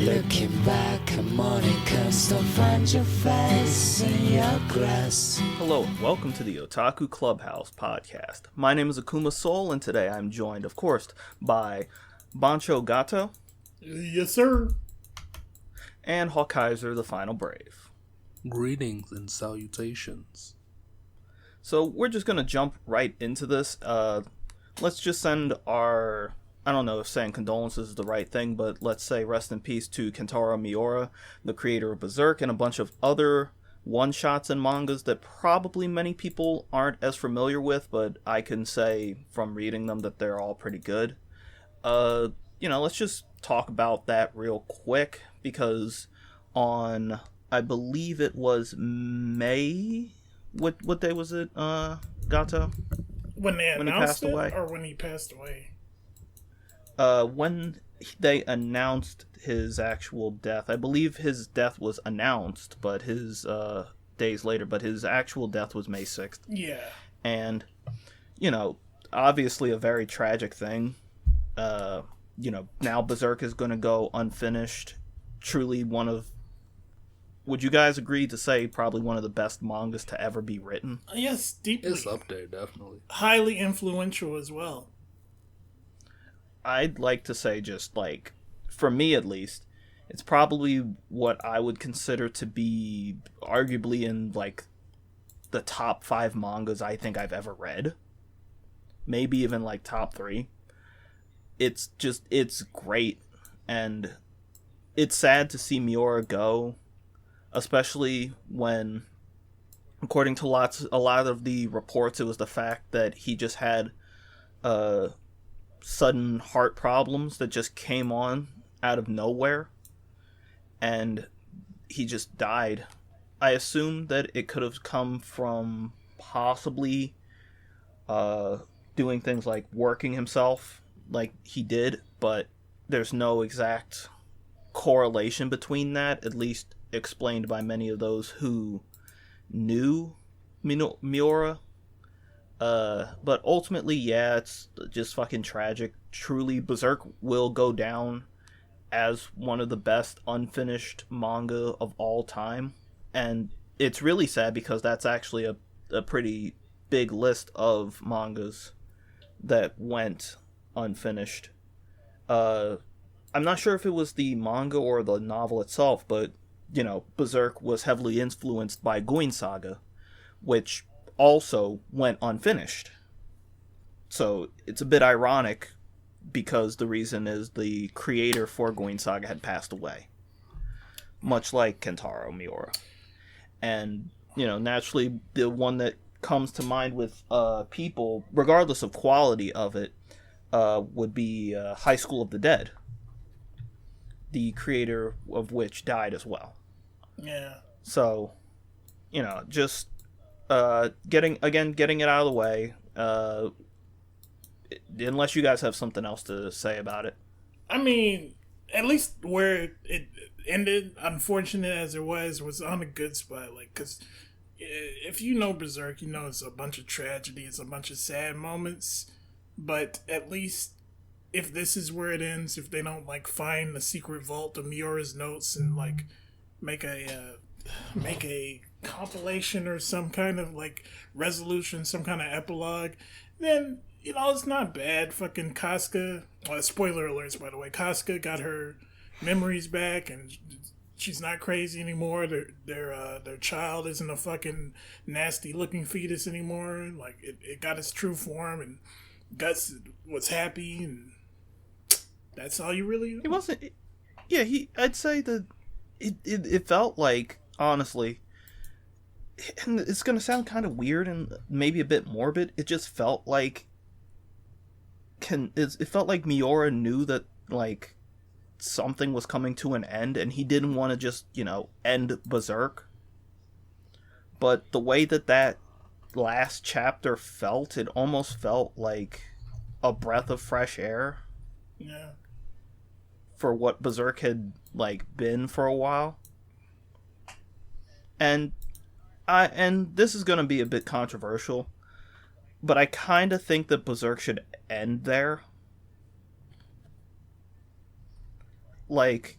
Looking back, a morning comes to find your face in your grass. Hello and welcome to the Otaku Clubhouse podcast. My name is Akuma Soul, and today I'm joined, of course, by Bancho Gato. Yes, sir. And Hawkeiser, the Final Brave. Greetings and salutations. So we're just going to jump right into this. Let's just send our, I don't know if saying condolences is the right thing, but let's say rest in peace to Kentaro Miura, the creator of Berserk, and a bunch of other one-shots and mangas that probably many people aren't as familiar with, but I can say from reading them that they're all pretty good. Let's just talk about that real quick, because on, I believe it was May, what day was it, Gato? When they announced he passed away? Or when he passed away? When they announced his actual death. I believe his death was announced, but his days later, but his actual death was May 6th. Yeah. And, obviously a very tragic thing. Now Berserk is going to go unfinished. Truly one of, would you guys agree to say probably one of the best mangas to ever be written? Yes, deeply. It's up there, definitely. Highly influential as well. I'd like to say, just like, for me at least, it's probably what I would consider to be arguably in like the top 5 mangas I think I've ever read. Maybe even like top 3. It's great, and it's sad to see Miura go, especially when, according to a lot of the reports, it was the fact that he just had sudden heart problems that just came on out of nowhere, and he just died. I assume that it could have come from possibly doing things like working himself like he did, but there's no exact correlation between that, at least explained by many of those who knew Miura. But ultimately, yeah, it's just fucking tragic. Truly, Berserk will go down as one of the best unfinished manga of all time. And it's really sad because that's actually a pretty big list of mangas that went unfinished. I'm not sure if it was the manga or the novel itself, but, Berserk was heavily influenced by Guin Saga, which also went unfinished. So it's a bit ironic because the reason is the creator for Guin Saga had passed away, much like Kentaro Miura. And, naturally the one that comes to mind with people, regardless of quality of it, would be High School of the Dead, the creator of which died as well. Yeah. So, just getting it out of the way, unless you guys have something else to say about it. I mean, at least where it ended, unfortunate as it was on a good spot. Like, because if you know Berserk, it's a bunch of tragedy, it's a bunch of sad moments. But at least if this is where it ends, if they don't like find the secret vault of Miura's notes and like make a compilation or some kind of like resolution, some kind of epilogue, then it's not bad. Fucking Casca, spoiler alerts by the way, Casca got her memories back and she's not crazy anymore. Their child isn't a fucking nasty looking fetus anymore. Like it got its true form, and Guts was happy, and that's all you really. He wasn't. Yeah, I'd say that it felt like, honestly, and it's gonna sound kind of weird and maybe a bit morbid. It just felt like it felt like Miura knew that like something was coming to an end, and he didn't want to just end Berserk. But the way that last chapter felt, it almost felt like a breath of fresh air. Yeah. For what Berserk had like been for a while. And this is going to be a bit controversial, but I kind of think that Berserk should end there. Like,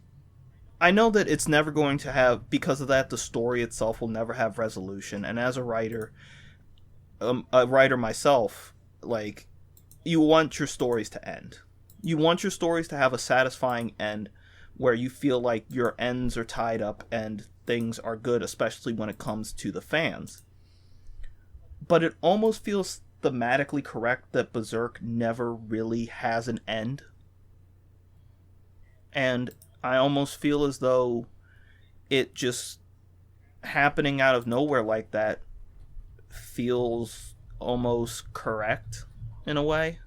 I know that it's never going to have, because of that, the story itself will never have resolution. And as a writer myself, like, you want your stories to end. You want your stories to have a satisfying end where you feel like your ends are tied up and things are good, especially when it comes to the fans. But it almost feels thematically correct that Berserk never really has an end. And I almost feel as though it just happening out of nowhere like that feels almost correct in a way.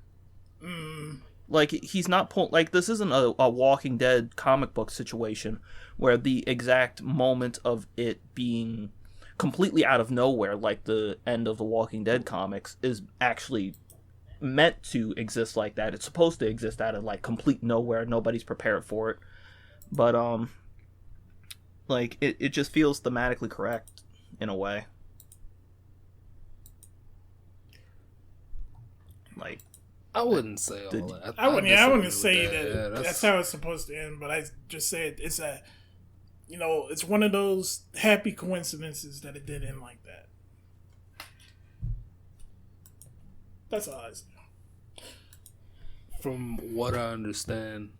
Like, he's not like, this isn't a Walking Dead comic book situation where the exact moment of it being completely out of nowhere, like the end of the Walking Dead comics, is actually meant to exist like that. It's supposed to exist out of, like, complete nowhere. Nobody's prepared for it. But, like, it just feels thematically correct in a way. Like, I wouldn't say all that. I wouldn't say that. that Yeah, that's how it's supposed to end, but I just say it's a, it's one of those happy coincidences that it did end like that. That's all I say. From what I understand,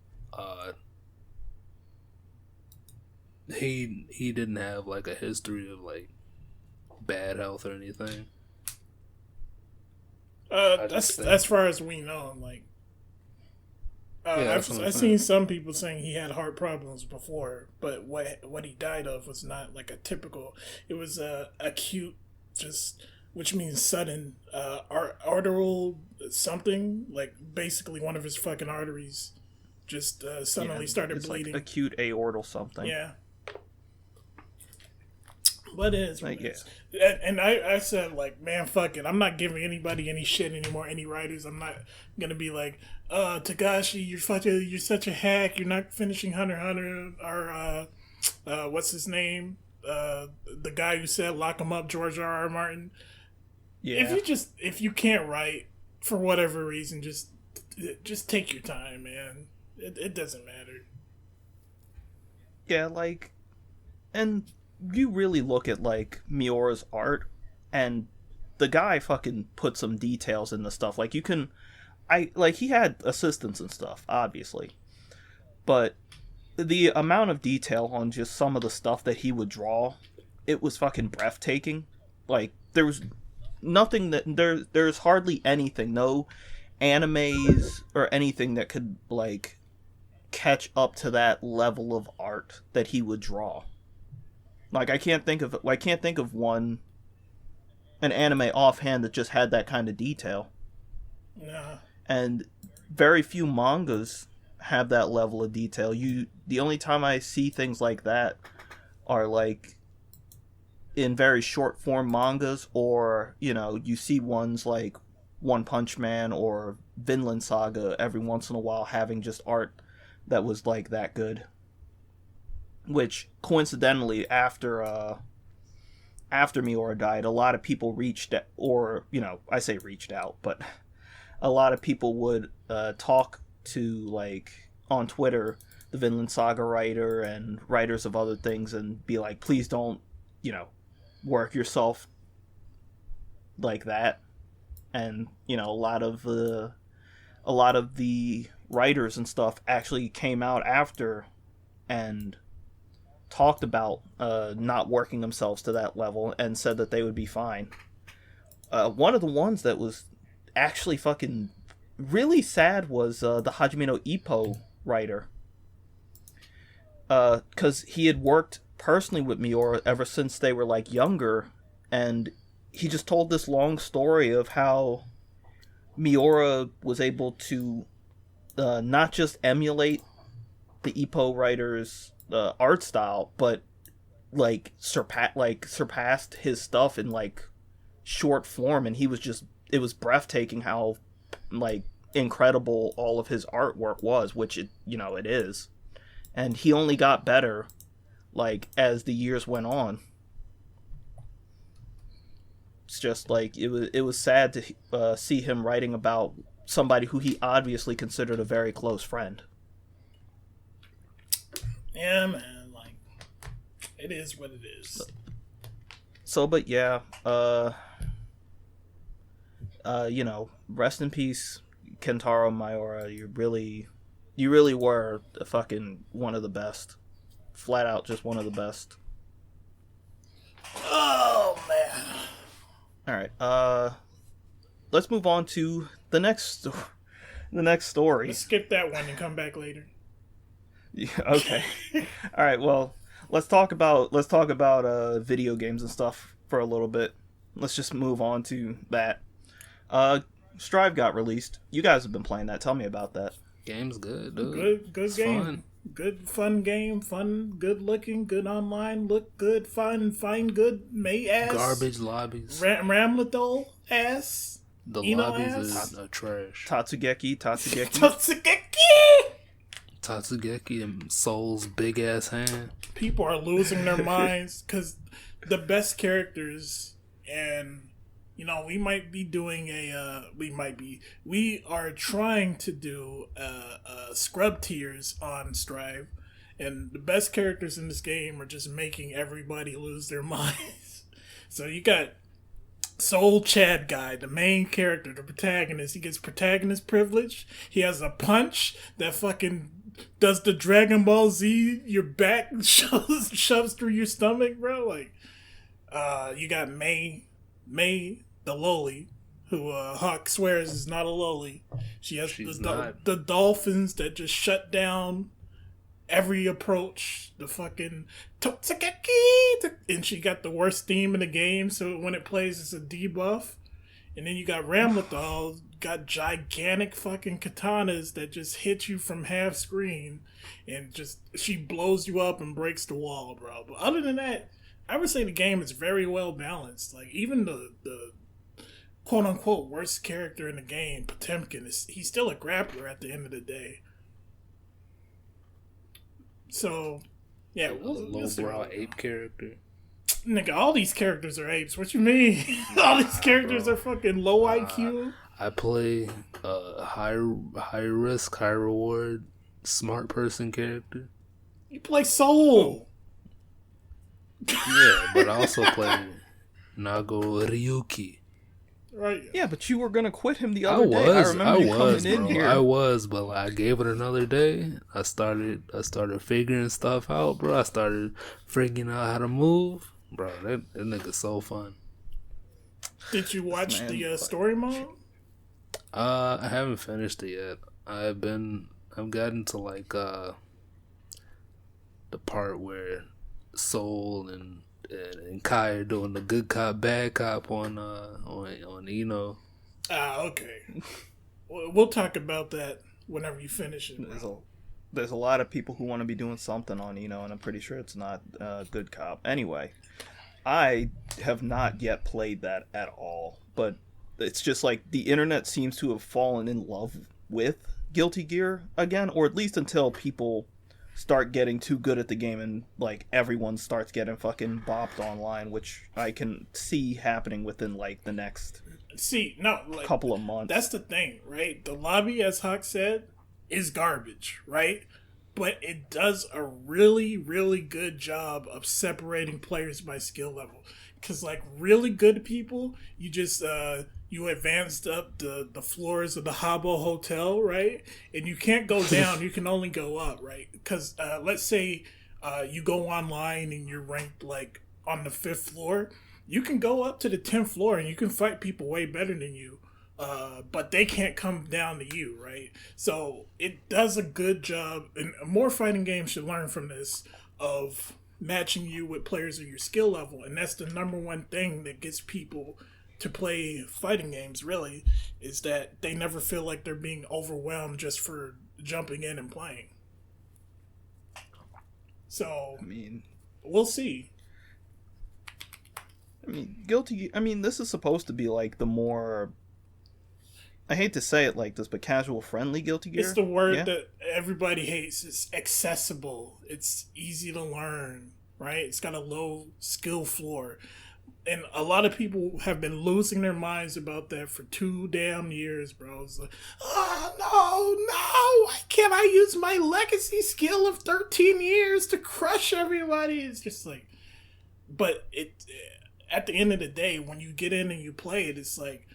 he didn't have like a history of like bad health or anything. That's as far as we know. Like, I've seen some people saying he had heart problems before, but what he died of was not like a typical. It was acute, just, which means sudden arterial something. Like, basically one of his fucking arteries just suddenly started bleeding. Like acute aortal something. Yeah. But it is what like, it is. And I said, like, man, fuck it. I'm not giving anybody any shit anymore, any writers. I'm not going to be like, Tagashi, you're such a hack. You're not finishing Hunter x Hunter. Or, what's his name? The guy who said lock him up, George R.R. Martin. Yeah. If you can't write for whatever reason, just take your time, man. It doesn't matter. Yeah, like, and you really look at, like, Miura's art, and the guy fucking put some details in the stuff. Like, he had assistants and stuff, obviously. But the amount of detail on just some of the stuff that he would draw, it was fucking breathtaking. Like, there was nothing there's hardly anything, no animes or anything that could, like, catch up to that level of art that he would draw. Like, I can't think of an anime offhand that just had that kind of detail. Nah. And very few mangas have that level of detail. The only time I see things like that are, like, in very short form mangas, or, you see ones like One Punch Man or Vinland Saga every once in a while having just art that was, like, that good. Which, coincidentally, after Miura died, a lot of people reached out, or, I say reached out, but a lot of people would talk to, like, on Twitter, the Vinland Saga writer and writers of other things, and be like, please don't, work yourself like that. And, a lot of the writers and stuff actually came out after and talked about not working themselves to that level and said that they would be fine. One of the ones that was actually fucking really sad was the Hajime no Ippo writer. Because he had worked personally with Miura ever since they were, like, younger, and he just told this long story of how Miura was able to not just emulate the Ippo writer's art style, but, like, surpassed his stuff in, like, short form, and it was breathtaking how, like, incredible all of his artwork was, which it is. And he only got better, like, as the years went on. It's just, like, it was sad to see him writing about somebody who he obviously considered a very close friend. Yeah, man. It is what it is. So, but yeah, rest in peace, Kentaro Miura. You really were a fucking one of the best. Flat out, just one of the best. Oh man! All right, let's move on to the next story. Let's skip that one and come back later. Yeah, okay. All right. Well, let's talk about video games and stuff for a little bit. Let's just move on to that. Strive got released. You guys have been playing that. Tell me about that. Game's good, dude. Good It's game. fun. Good fun game. Fun, good looking, good online. Look good, fine, good. May ass. Garbage lobbies. Ramlethal ass. The Eno lobbies ass. is trash. Tatsugeki. Tatsugeki and Soul's big ass hand. People are losing their minds because the best characters, and we might be doing we are trying to do scrub tiers on Strive, and the best characters in this game are just making everybody lose their minds. So you got Soul Chad Guy, the main character, the protagonist. He gets protagonist privilege. He has a punch that fucking does the Dragon Ball Z, your back shoves through your stomach, bro. Like, you got May the loli, who Hawk swears is not a loli. She has the dolphins that just shut down every approach. The fucking Totsukeki, and she got the worst theme in the game, so when it plays, it's a debuff. And then you got Ramlethal, got gigantic fucking katanas that just hit you from half screen, and just she blows you up and breaks the wall, bro. But other than that, I would say the game is very well balanced. Like, even the quote unquote worst character in the game, Potemkin, he's still a grappler at the end of the day. So, yeah, Low brow ape character. Nigga, all these characters are apes. What you mean? All these characters are fucking low IQ. I play high risk, high reward, smart person character. You play Soul. Yeah, but I also play Nago Ryuki. Right. Yeah, but you were gonna quit him the other day. I remember you coming in here. I was, but like, I gave it another day. I started figuring stuff out, bro. I started figuring out how to move, bro. That nigga's so fun. Did you watch the story mode? I haven't finished it yet. I've gotten to like the part where Soul and Kai are doing the good cop bad cop on Eno. Okay. We'll talk about that whenever you finish it. There's a lot of people who want to be doing something on Eno, and I'm pretty sure it's not good cop. Anyway, I have not yet played that at all, but it's just like the internet seems to have fallen in love with Guilty Gear again, or at least until people start getting too good at the game and like everyone starts getting fucking bopped online, which I can see happening within like the next couple of months. That's the thing, right? The lobby, as Hawk said, is garbage, right? But it does a really, really good job of separating players by skill level. Because like really good people, you just you advanced up the floors of the Habbo Hotel, right? And you can't go down, you can only go up, right? Because let's say you go online and you're ranked like on the 5th floor, you can go up to the 10th floor and you can fight people way better than you, but they can't come down to you, right? So it does a good job, and more fighting games should learn from this, of matching you with players of your skill level. And that's the number one thing that gets people to play fighting games, really, is that they never feel like they're being overwhelmed just for jumping in and playing. So, we'll see. This is supposed to be like the more, I hate to say it like this, but casual friendly Guilty Gear. It's the word that everybody hates. It's accessible. It's easy to learn, right? It's got a low skill floor. And a lot of people have been losing their minds about that for 2 damn years, bro. It's like, oh, no, why can't I use my legacy skill of 13 years to crush everybody? It's just like, but at the end of the day, when you get in and you play it, it's like,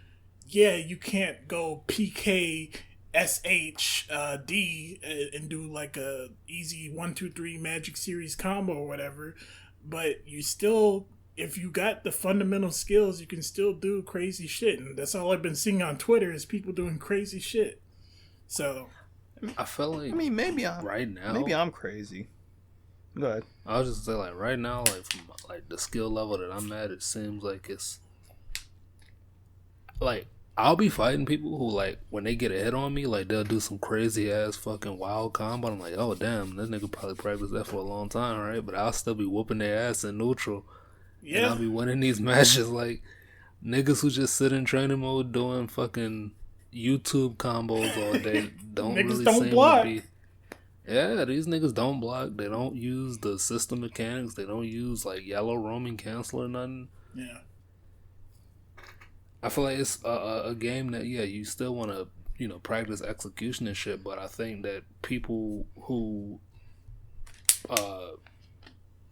yeah, you can't go PK SHD and do like a easy 1-2-3 Magic Series combo or whatever, but you still, if you got the fundamental skills, you can still do crazy shit. And that's all I've been seeing on Twitter is people doing crazy shit. So I feel like, maybe I'm crazy. Go ahead. I was just saying, like, right now, like, from like the skill level that I'm at, it seems like it's like I'll be fighting people who, like, when they get a hit on me, like, they'll do some crazy ass fucking wild combo. I'm like, oh damn, this nigga probably practiced that for a long time, right? But I'll still be whooping their ass in neutral. Yeah. And I'll be winning these matches like niggas who just sit in training mode doing fucking YouTube combos all day don't really seem to be. Yeah, these niggas don't block. They don't use the system mechanics. They don't use like yellow roaming cancel or nothing. Yeah. I feel like it's a game that, yeah, you still want to, you know, practice execution and shit, but I think that people who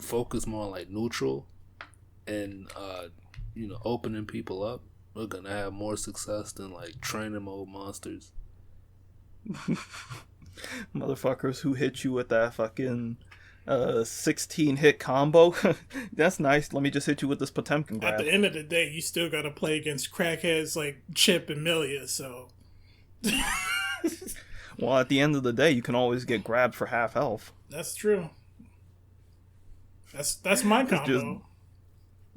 focus more on like neutral and you know, opening people up are gonna have more success than like training mode monsters. Motherfuckers who hit you with that fucking 16 hit combo. That's nice. Let me just hit you with this Potemkin grab. At the end of the day, you still gotta play against crackheads like Chip and Milia, so well, at the end of the day, you can always get grabbed for half health. That's true. That's my combo.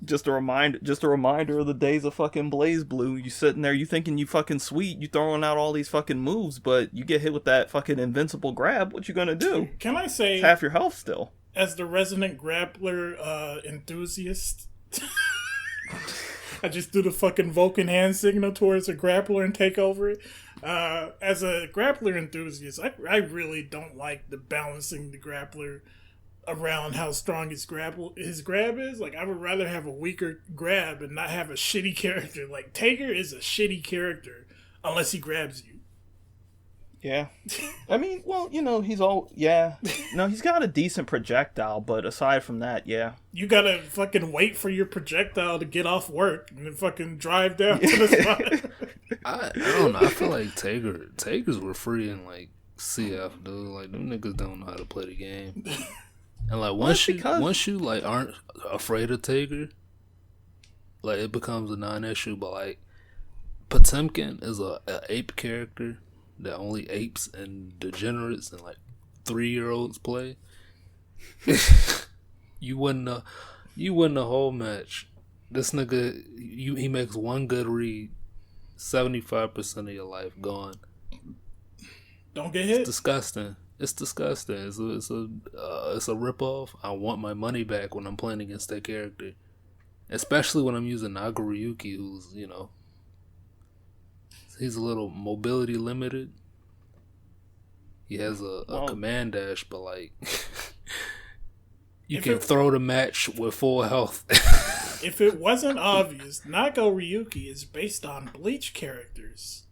Just a reminder of the days of fucking Blaze Blue. You sitting there, you thinking you fucking sweet, you throwing out all these fucking moves, but you get hit with that fucking invincible grab. What you gonna do? Can I say, it's half your health still? As the resident grappler enthusiast, I just do the fucking Vulcan hand signal towards a grappler and take over it. As a grappler enthusiast, I really don't like the balancing the grappler around how strong his grab is. Like, I would rather have a weaker grab and not have a shitty character. Like, Tager is a shitty character unless he grabs you. Yeah. I mean, well, you know, he's got a decent projectile, but aside from that, yeah. You gotta fucking wait for your projectile to get off work and then fucking drive down to the spot. I don't know. I feel like Tagers were free in, like, CF, dude. Like, them niggas don't know how to play the game. And like once you like aren't afraid of Tager, like it becomes a non-issue. But like Potemkin is a ape character that only apes and degenerates and like 3-year-olds play. You win the whole match. This nigga, he makes one good read, 75% of your life gone. Don't get hit. It's disgusting. It's disgusting. It's a ripoff. I want my money back when I'm playing against that character, especially when I'm using Nagoriyuki, who's, you know, he's a little mobility limited. He has a command dash, but like you can throw the match with full health. If it wasn't obvious, Nagoriyuki is based on Bleach characters.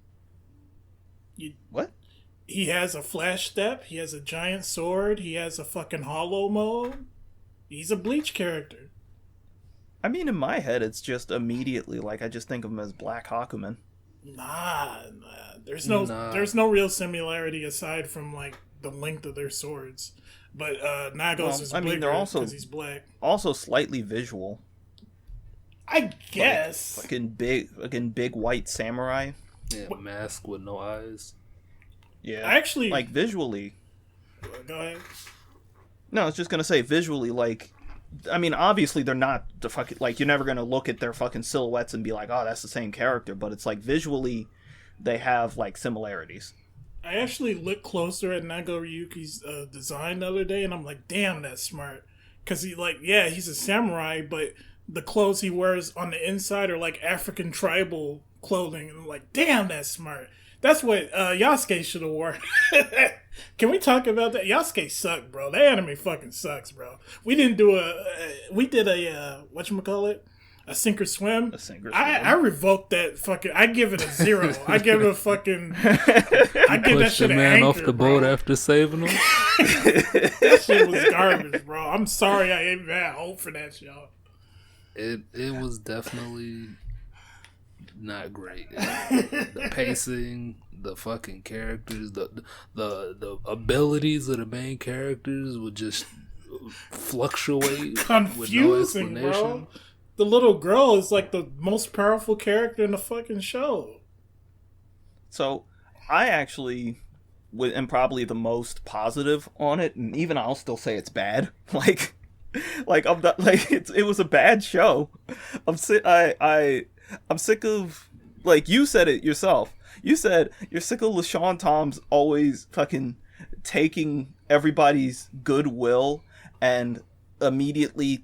What? He has a flash step, he has a giant sword, he has a fucking hollow mode. He's a Bleach character. I mean, in my head, it's just immediately, like, I just think of him as Black Hakumen. Nah. There's no real similarity aside from, like, the length of their swords. But Nagos is bigger because he's black. Also slightly visual. I guess. Like, fucking big white samurai. Yeah, mask with no eyes. Yeah, actually, like visually. Go ahead. No, I was just gonna say visually, like, I mean, obviously they're not the fucking, like, you're never gonna look at their fucking silhouettes and be like, oh, that's the same character, but it's like visually, they have like similarities. I actually looked closer at Nagoriyuki's design the other day, and I'm like, damn, that's smart, because he's a samurai, but the clothes he wears on the inside are like African tribal clothing, and I'm like, damn, that's smart. That's what Yasuke should have worn. Can we talk about that? Yasuke sucked, bro. That anime fucking sucks, bro. We did a whatchamacallit? A sink or swim. A sink or swim. I revoke that fucking. I give it a 0. I give it a fucking. I give that Push shit the an man anchor, off the boat bro. after saving him. That shit was garbage, bro. I'm sorry I even had hope for that show. It was definitely not great. The pacing, the fucking characters, the abilities of the main characters would just fluctuate Confusing, with no explanation. bro. The little girl is like the most powerful character in the fucking show. So, I actually am probably the most positive on it, and even I'll still say it's bad. Like I'm not like it was a bad show. I'm sick of, like, you said it yourself. You said you're sick of LaShawn Toms always fucking taking everybody's goodwill and immediately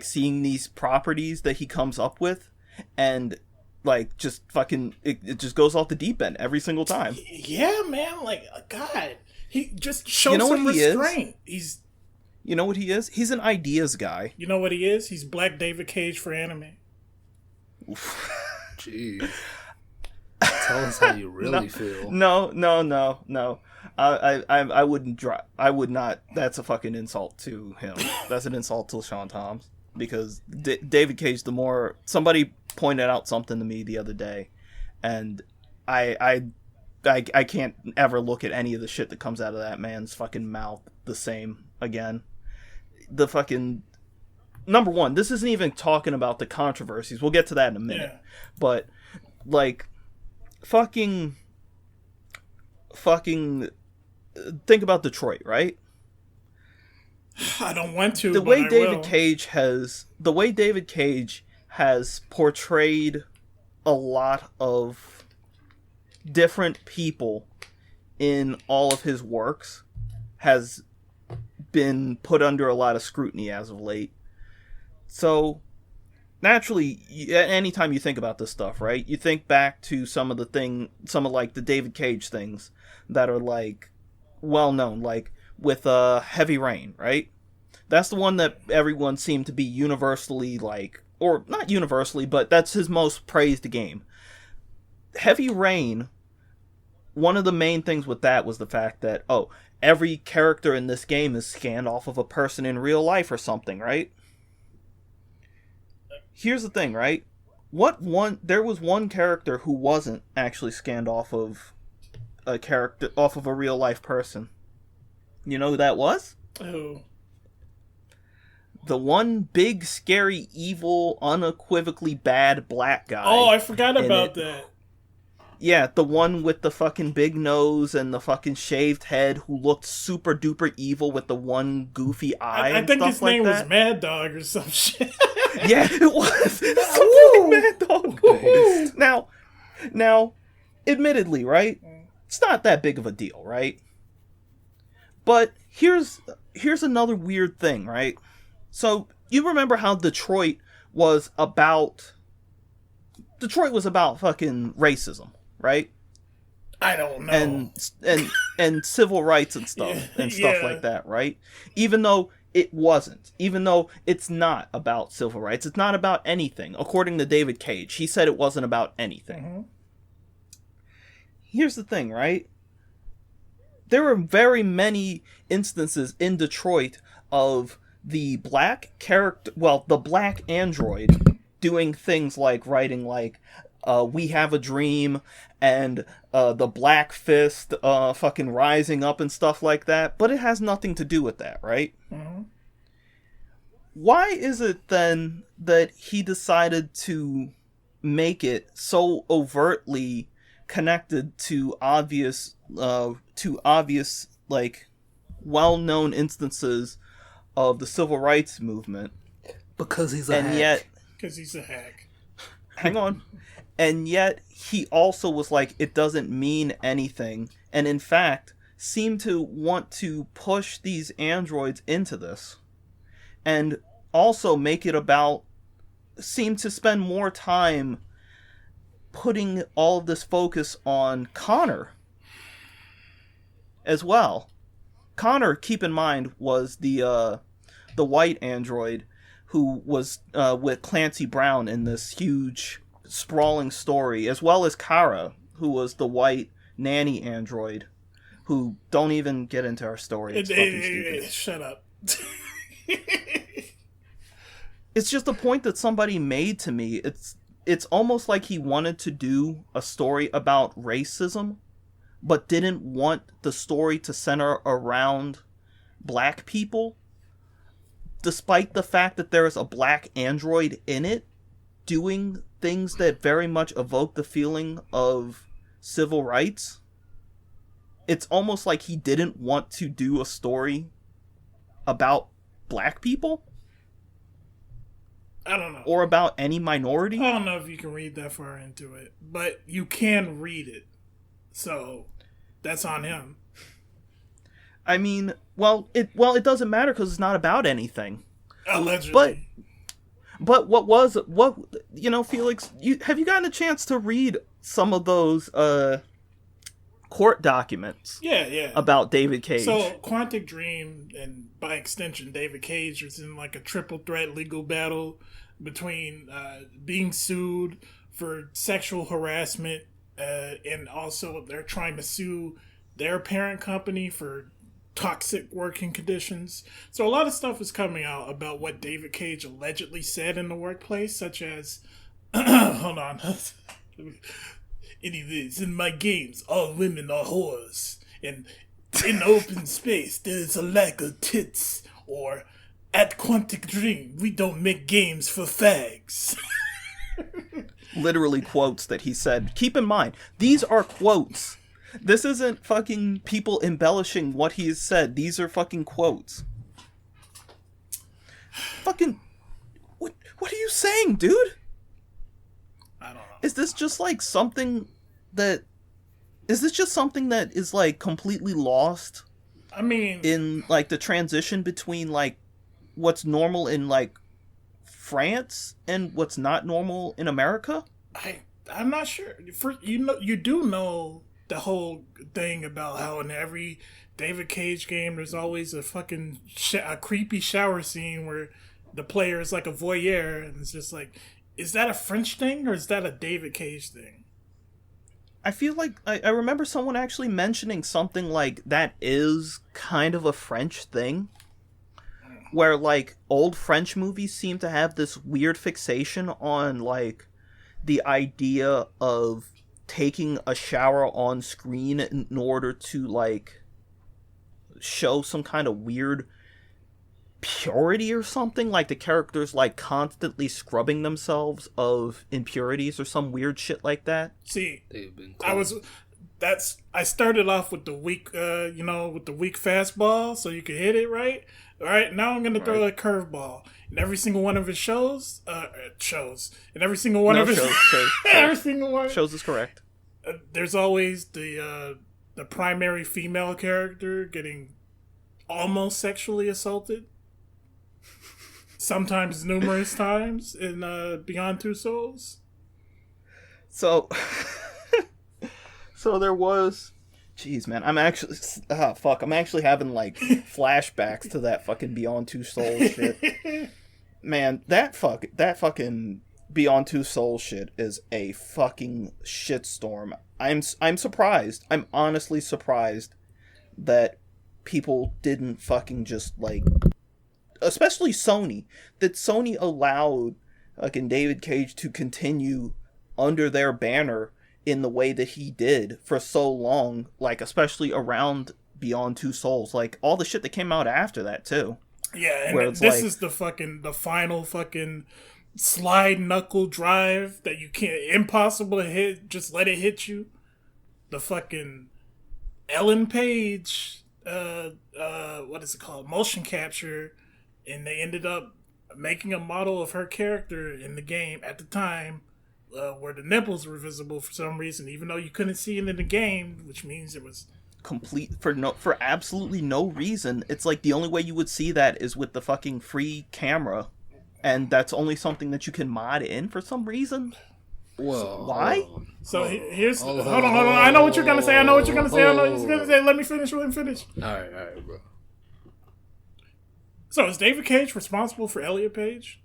seeing these properties that he comes up with and like just fucking it just goes off the deep end every single time. Yeah, man. Like, God, he just shows You know some what he is? restraint. You know what he is? He's an ideas guy. You know what he is? He's Black David Cage for anime. Jeez. Tell us how you really feel. No. I wouldn't drop. I would not. That's a fucking insult to him. That's an insult to Sean Toms, because David Cage. Somebody pointed out something to me the other day, and I can't ever look at any of the shit that comes out of that man's fucking mouth the same again. The fucking number one. This isn't even talking about the controversies. We'll get to that in a minute. Yeah. But like, fucking think about Detroit, right? I don't want to. The but way I David will. Cage has portrayed a lot of different people in all of his works has been put under a lot of scrutiny as of late. So naturally, anytime you think about this stuff, right, you think back to some of like the David Cage things that are like well known, like with Heavy Rain, right? That's the one that everyone seemed to be universally like, or not universally, but that's his most praised game. Heavy Rain, one of the main things with that was the fact that, every character in this game is scanned off of a person in real life or something, right? Here's the thing, right? There was one character who wasn't actually scanned off of a real life person. You know who that was? Who? The one big, scary, evil, unequivocally bad black guy. Oh, I forgot about that. Yeah, the one with the fucking big nose and the fucking shaved head, who looked super duper evil with the one goofy eye. I think his name was Mad Dog or some shit. Yeah, it was. It's Mad Dog. Now, admittedly, right? It's not that big of a deal, right? But here's another weird thing, right? So you remember how Detroit was about fucking racism, right? I don't know. And civil rights and stuff like that, right? Even though it wasn't, even though it's not about civil rights, it's not about anything. According to David Cage, he said it wasn't about anything. Mm-hmm. Here's the thing, right? There were very many instances in Detroit of the black android doing things like writing like, "We have a dream," and the Black Fist fucking rising up and stuff like that, but it has nothing to do with that, right? Mm-hmm. Why is it then that he decided to make it so overtly connected to obvious like well-known instances of the civil rights movement? Because he's a hack. Because he's a hack. Hang on. And yet, he also was like, it doesn't mean anything. And in fact, seemed to want to push these androids into this. And also seemed to spend more time putting all of this focus on Connor as well. Connor, keep in mind, was the white android who was with Clancy Brown in this huge, sprawling story, as well as Kara, who was the white nanny android, who don't even get into our story. It's fucking stupid. Shut up. It's just a point that somebody made to me. It's almost like he wanted to do a story about racism, but didn't want the story to center around black people, despite the fact that there is a black android in it doing things that very much evoke the feeling of civil rights. It's almost like he didn't want to do a story about black people. I don't know. Or about any minority. I don't know if you can read that far into it, but you can read it. So that's on him. I mean, it doesn't matter because it's not about anything. Allegedly. But Felix, have you gotten a chance to read some of those court documents? Yeah. About David Cage. So Quantic Dream, and by extension David Cage, was in like a triple threat legal battle between being sued for sexual harassment, and also they're trying to sue their parent company for toxic working conditions. So a lot of stuff is coming out about what David Cage allegedly said in the workplace, such as hold on. Anyways, in my games, all women are whores. And in open space, there's a lack of tits. Or, at Quantic Dream, we don't make games for fags. Literally quotes that he said. Keep in mind, these are quotes. This isn't fucking people embellishing what he has said. These are fucking quotes. Fucking... What are you saying, dude? I don't know. Is this just like something that... Is this just something that is like completely lost? I mean... In like the transition between like what's normal in like France and what's not normal in America? I'm not sure. You do know the whole thing about how in every David Cage game there's always a fucking a creepy shower scene where the player is like a voyeur, and it's just like, is that a French thing or is that a David Cage thing? I feel like I remember someone actually mentioning something like that is kind of a French thing, where like old French movies seem to have this weird fixation on like the idea of taking a shower on screen in order to like show some kind of weird purity or something, like the characters like constantly scrubbing themselves of impurities or some weird shit like that. See, I started off with the weak with the weak fastball so you could hit it right. All right, now I'm gonna throw a curveball. In every single one of his shows, in every single one of his every single one shows is correct. There's always the primary female character getting almost sexually assaulted. Sometimes numerous times in Beyond Two Souls. So there was... Jeez, man, I'm actually... I'm actually having, like, flashbacks to that fucking Beyond Two Souls shit. Man, that fucking Beyond Two Souls shit is a fucking shitstorm. I'm surprised. I'm honestly surprised that people didn't fucking just, like... Especially Sony. That Sony allowed fucking David Cage to continue under their banner in the way that he did for so long, like, especially around Beyond Two Souls. Like, all the shit that came out after that, too. Yeah, and this is the final fucking slide knuckle drive that you can't... Impossible to hit, just let it hit you. The fucking Ellen Page, what is it called? Motion capture. And they ended up making a model of her character in the game at the time where the nipples were visible for some reason, even though you couldn't see it in the game, which means it was... complete for absolutely no reason. It's like the only way you would see that is with the fucking free camera, and that's only something that you can mod in for some reason. Well, why? So here's... Hold on. I know what you're going to say. Let me finish. All right, bro. So is David Cage responsible for Elliot Page?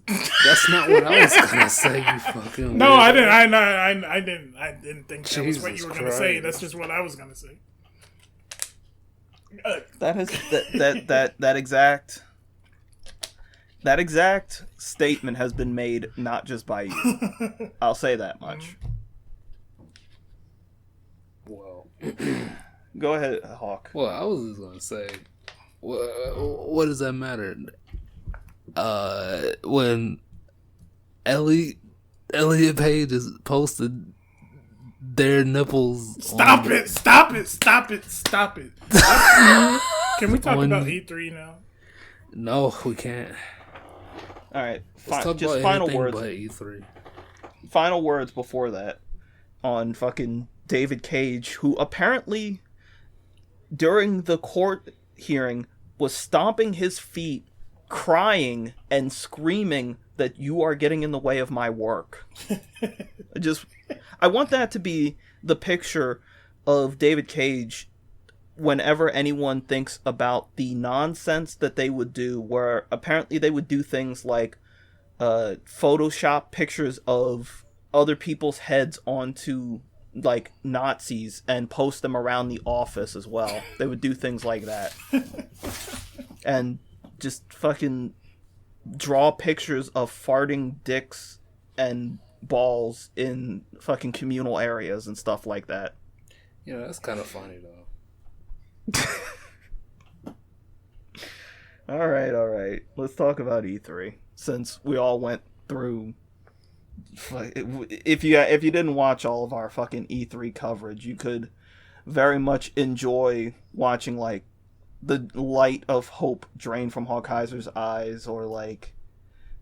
That's not what I was gonna say. You fucking No, weirdo. I didn't. I didn't think that was what Jesus you were gonna say. Christ. That's just what I was gonna say. That exact statement has been made not just by you. I'll say that much. Well, Go ahead, Hawk. well, I was just gonna say, what does that matter? When Elliot Page is posted their nipples. Stop it! Can we talk about E3 now? No, we can't. All right, Let's talk just about final anything words. but E3. Final words before that on fucking David Cage, who apparently during the court hearing was stomping his feet, crying and screaming that you are getting in the way of my work. I want that to be the picture of David Cage whenever anyone thinks about the nonsense that they would do, where apparently they would do things like Photoshop pictures of other people's heads onto like Nazis and post them around the office as well. They would do things like that. And just fucking draw pictures of farting dicks and balls in fucking communal areas and stuff like that. Yeah, that's kind of funny though. All right. Let's talk about E3 since we all went through. If you didn't watch all of our fucking E3 coverage, you could very much enjoy watching like the light of hope drain from Hawkeyser's eyes, or like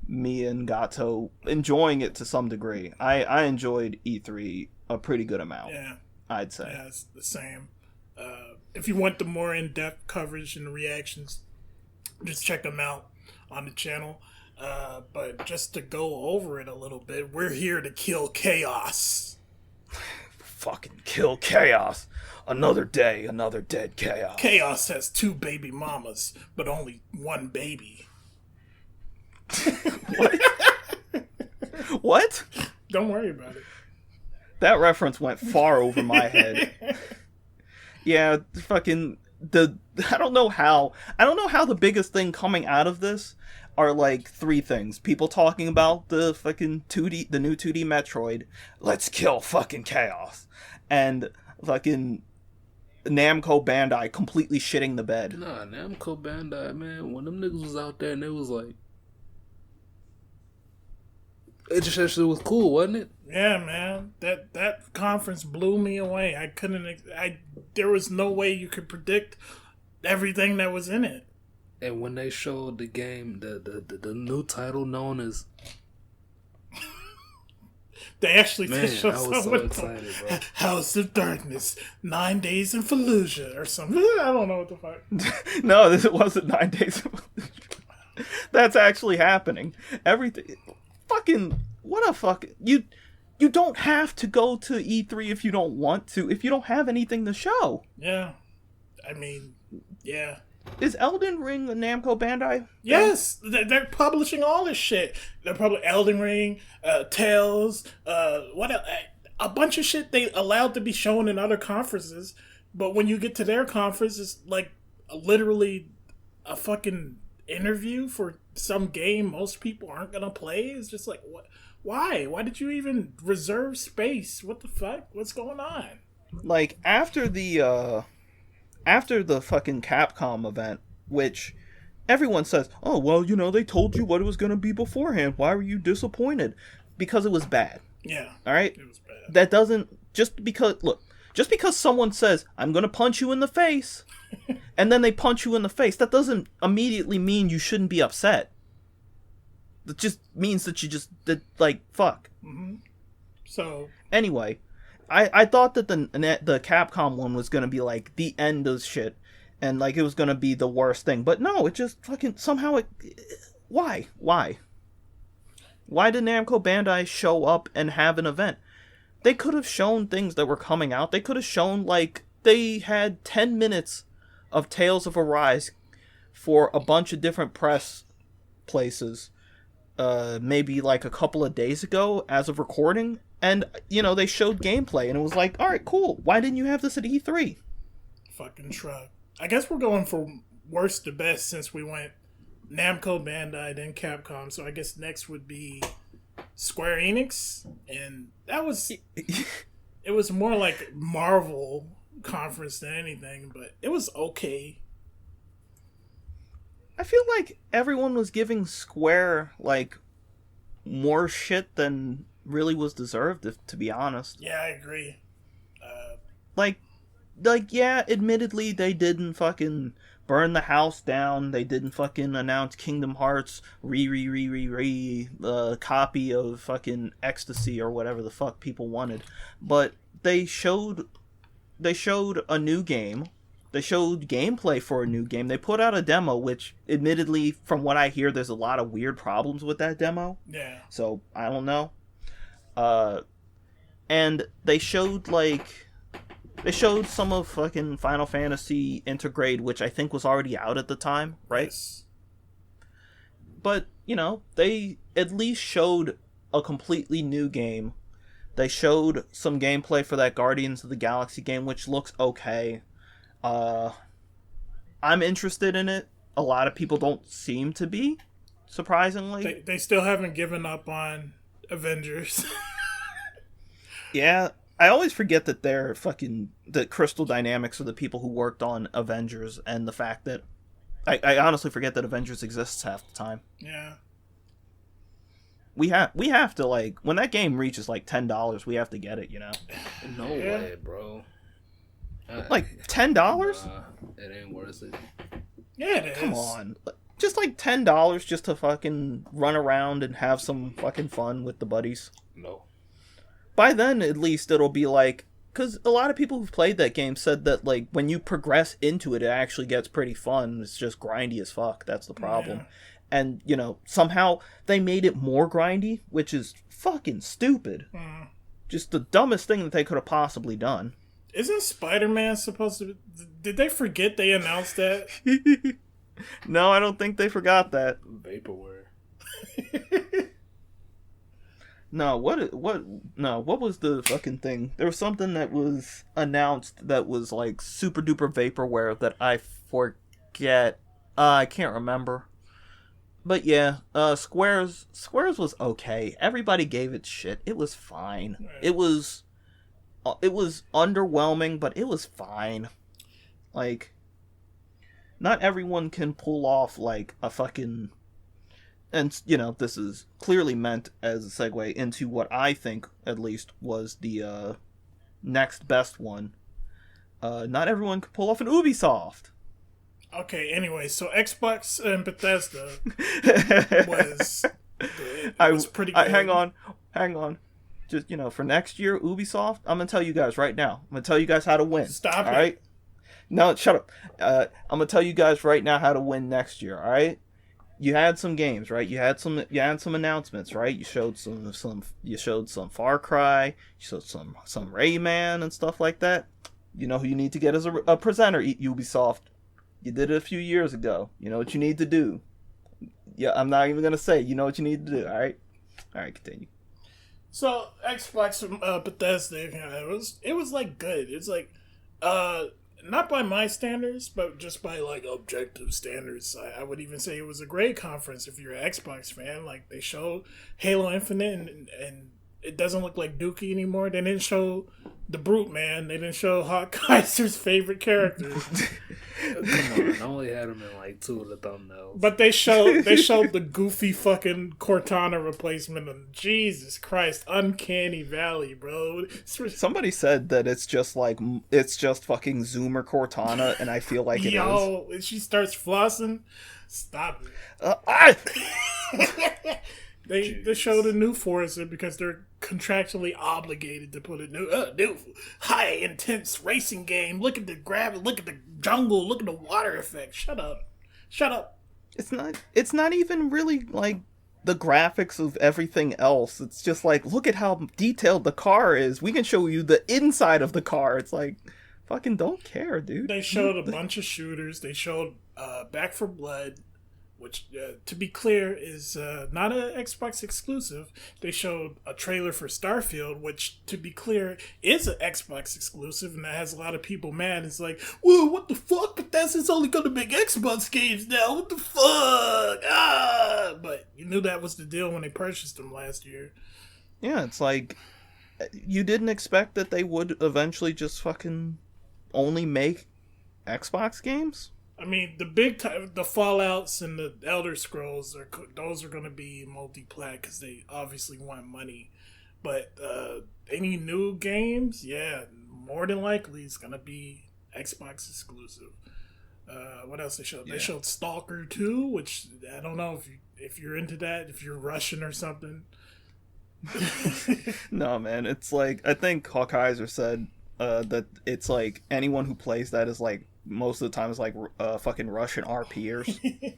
me and Gato enjoying it to some degree. I enjoyed E3 a pretty good amount. Yeah, I'd say. yeah, it's the same. If you want the more in-depth coverage and reactions, just check them out on the channel. But just to go over it a little bit, we're here to kill chaos. Fucking kill chaos. Another day, another dead chaos. Chaos has 2 baby mamas, but only 1 baby. What? Don't worry about it. That reference went far over my head. Yeah, fucking I don't know how the biggest thing coming out of this are like 3 things. People talking about the fucking the new 2D Metroid. Let's kill fucking chaos. And fucking Namco Bandai completely shitting the bed. Nah, Namco Bandai, man, when them niggas was out there and it was like, it just actually was cool, wasn't it? Yeah, man. That conference blew me away. There was no way you could predict everything that was in it. And when they showed the game, the new title known as, They actually man, did show I was so someone excited, bro. House of Darkness, 9 Days in Fallujah or something. I don't know what the fuck. No, it wasn't 9 days. That's actually happening. Everything. Fucking. What a fuck. You don't have to go to E3 if you don't want to, if you don't have anything to show. Yeah. I mean, yeah. Is Elden Ring a Namco Bandai? Yes, they're publishing all this shit. They're publishing Elden Ring, Tales, what else? A bunch of shit they allowed to be shown in other conferences. But when you get to their conference, it's like literally a fucking interview for some game most people aren't gonna play. It's just like, what? Why? Why did you even reserve space? What the fuck? What's going on? Like, after the fucking Capcom event, which everyone says, oh, well, you know, they told you what it was going to be beforehand. Why were you disappointed? Because it was bad. Yeah. All right? It was bad. That doesn't, just because someone says, I'm going to punch you in the face, and then they punch you in the face, that doesn't immediately mean you shouldn't be upset. It just means that you just, fuck. Mm-hmm. So. Anyway, I thought that the Capcom one was going to be, like, the end of shit, and, like, it was going to be the worst thing. But no, it just fucking, somehow why? Why did Namco Bandai show up and have an event? They could have shown things that were coming out. They could have shown, like, they had 10 minutes of Tales of Arise for a bunch of different press places, maybe like a couple of days ago as of recording, and they showed gameplay, and it was like, all right, cool. Why didn't you have this at E3? Fucking shrug. I guess we're going from worst to best since we went Namco, Bandai, then Capcom. So I guess next would be Square Enix, and that was it was more like Marvel conference than anything, but it was okay. I feel like everyone was giving Square like more shit than really was deserved, to be honest. Yeah, I agree. Like yeah, admittedly they didn't fucking burn the house down. They didn't fucking announce Kingdom Hearts copy of fucking Ecstasy or whatever the fuck people wanted. But they showed a new game. They showed gameplay for a new game. They put out a demo, which admittedly, from what I hear, there's a lot of weird problems with that demo. Yeah. So, I don't know. And they showed some of fucking Final Fantasy Intergrade, which I think was already out at the time, right? Yes. But, they at least showed a completely new game. They showed some gameplay for that Guardians of the Galaxy game, which looks okay. I'm interested in it. A lot of people don't seem to be, surprisingly. They still haven't given up on Avengers. Yeah, I always forget that that Crystal Dynamics are the people who worked on Avengers, and the fact that I honestly forget that Avengers exists half the time. Yeah. We have to, like, when that game reaches like $10, we have to get it, No way, bro. Like $10? It ain't worth it. Yeah, it is. Come on. Just like $10 just to fucking run around and have some fucking fun with the buddies. No. By then, at least, it'll be like... Because a lot of people who've played that game said that, like, when you progress into it, it actually gets pretty fun. It's just grindy as fuck. That's the problem. Yeah. And, somehow they made it more grindy, which is fucking stupid. Mm. Just the dumbest thing that they could have possibly done. Isn't Spider-Man supposed to... Did they forget they announced that? No, I don't think they forgot that. Vaporware. No, what was the fucking thing? There was something that was announced that was like super duper vaporware that I forget. I can't remember. But yeah, Squares was okay. Everybody gave it shit. It was fine. Right. It was underwhelming, but it was fine. Like, not everyone can pull off like a fucking... And, this is clearly meant as a segue into what I think, at least, was the next best one. Not everyone can pull off an Ubisoft. Okay, anyway, so Xbox and Bethesda was pretty good. Hang on. Just, for next year, Ubisoft, I'm going to tell you guys right now. I'm going to tell you guys how to win. Stop it. All right? No, shut up. I'm going to tell you guys right now how to win next year, all right? You had some games, right? You had some announcements, right? You showed some Far Cry, you showed some Rayman and stuff like that. You know who you need to get as a presenter, Ubisoft. You did it a few years ago. You know what you need to do. Yeah, I'm not even gonna say. You know what you need to do. All right, continue. So Xbox Bethesda, it was like good. It's like not by my standards, but just by like objective standards. I would even say it was a great conference if you're an Xbox fan. Like, they showed Halo Infinite and it doesn't look like Dookie anymore. They didn't show the Brute Man. They didn't show Hawk Kaiser's favorite character. Come on, I only had him in like 2 of the thumbnails. But they showed the goofy fucking Cortana replacement. And Jesus Christ, Uncanny Valley, bro. Somebody said that it's just fucking Zoomer Cortana, and I feel like it is. Yo, she starts flossing. Stop it. They showed a new Forza because they're contractually obligated to put a new high intense racing game. Look at the gravity, look at the jungle, look at the water effect. Shut up. It's not even really like the graphics of everything else. It's just like, look at how detailed the car is. We can show you the inside of the car. It's like, fucking don't care, dude. They showed a bunch of shooters. They showed Back for Blood, which, to be clear, is not an Xbox exclusive. They showed a trailer for Starfield, which, to be clear, is an Xbox exclusive, and that has a lot of people mad. It's like, whoa, what the fuck? Bethesda's only going to make Xbox games now. What the fuck? But you knew that was the deal when they purchased them last year. Yeah, it's like, you didn't expect that they would eventually just fucking only make Xbox games? I mean, the Fallouts and the Elder Scrolls those are going to be multi-plat because they obviously want money. But any new games, yeah, more than likely it's going to be Xbox exclusive. What else they showed? Yeah. They showed Stalker 2, which I don't know if you're into that, if you're Russian or something. No, man, it's like, I think Hawkeyes said that it's like anyone who plays that is like, most of the time it's like fucking Russian RPers.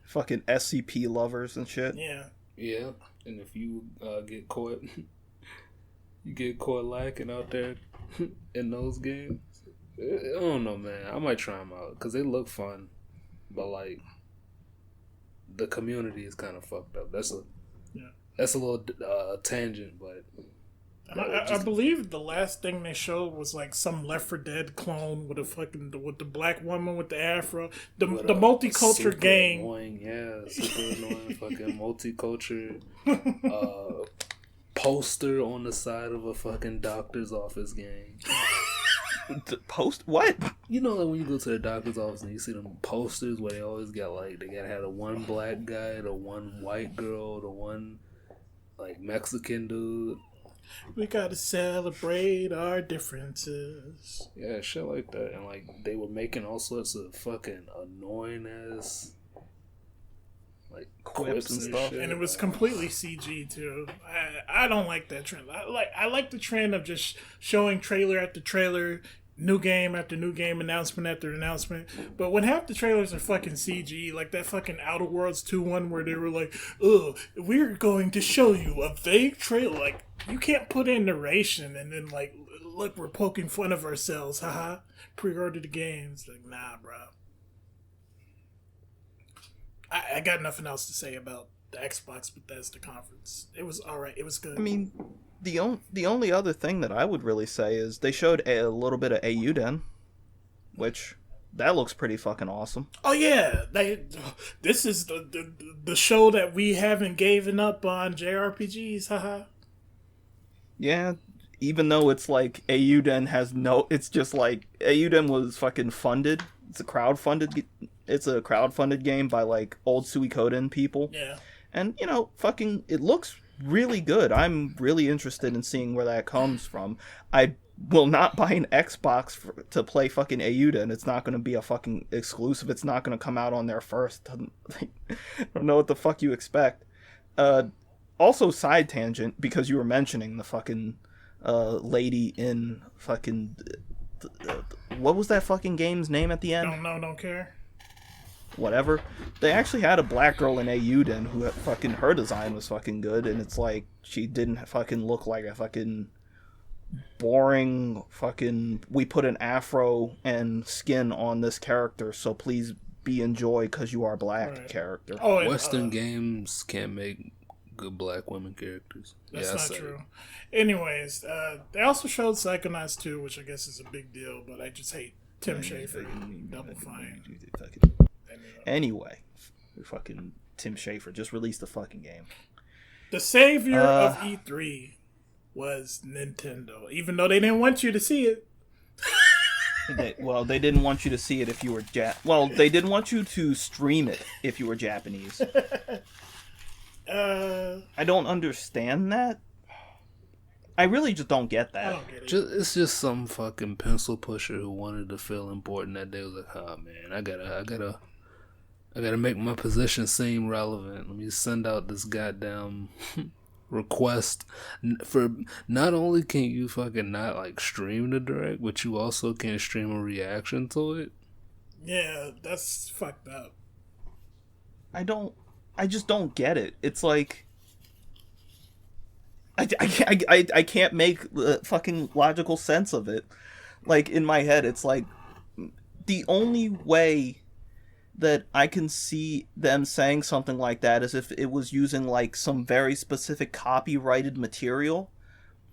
Fucking SCP lovers and shit. Yeah. Yeah, and if you get caught lacking out there in those games, I don't know, man. I might try them out because they look fun, but like the community is kind of fucked up. That's a little tangent, but I believe the last thing they showed was like some Left 4 Dead clone with the black woman with the afro, the multicultural gang. Super annoying fucking multicultural poster on the side of a fucking doctor's office gang. Post what? You know, like when you go to the doctor's office and you see them posters where they always got like they gotta have the one black guy, the one white girl, the one like Mexican dude. We gotta celebrate our differences. Yeah, shit like that. And like they were making all sorts of fucking annoying ass like quips and stuff. And it was completely CG too. I don't like that trend. I like the trend of just showing trailer after trailer, new game after new game, announcement after announcement. But when half the trailers are fucking CG, like that fucking Outer Worlds 2 one where they were like, "Oh, we're going to show you a fake trailer." Like, you can't put in narration and then like, look, we're poking fun of ourselves. Haha. Pre-order the games. Like, nah, bro. I got nothing else to say about the Xbox Bethesda conference. It was alright. It was good. I mean, the only other thing that I would really say is they showed a little bit of Auden, which that looks pretty fucking awesome. Oh yeah, this is the show that we haven't given up on JRPGs, haha. Yeah, even though it's like Auden has it's just like Auden was fucking funded. It's a crowdfunded game by like old Suikoden people. Yeah. And you know, fucking it looks really good. I'm really interested in seeing where that comes from. I will not buy an Xbox to play fucking Auden. It's not going to be a fucking exclusive. It's not going to come out on there first. I don't know what the fuck you expect. Also, side tangent, because you were mentioning the fucking lady in fucking... what was that fucking game's name at the end? Don't know, don't care. Whatever. They actually had a black girl in Auden who fucking, her design was fucking good, and it's like she didn't fucking look like a fucking boring fucking, we put an afro and skin on this character, so please be enjoy because you are black character. Oh, and, Western games can't make good black women characters. That's not true. Anyways, they also showed Psychonauts 2, which I guess is a big deal, but I just hate Tim Schafer. Double Fine. Anyway, fucking Tim Schafer just released the fucking game. The savior of E3 was Nintendo, even though they didn't want you to see it. They didn't want you to see it if you were they didn't want you to stream it if you were Japanese. I don't understand that. I really just don't get that. I don't get it. It's just some fucking pencil pusher who wanted to feel important that day. Was like, oh man, I gotta make my position seem relevant. Let me send out this goddamn request for. Not only can you fucking not like stream the direct, but you also can't stream a reaction to it. Yeah, that's fucked up. I just don't get it. It's like I can't make fucking logical sense of it. Like in my head, it's like the only way that I can see them saying something like that is if it was using like some very specific copyrighted material.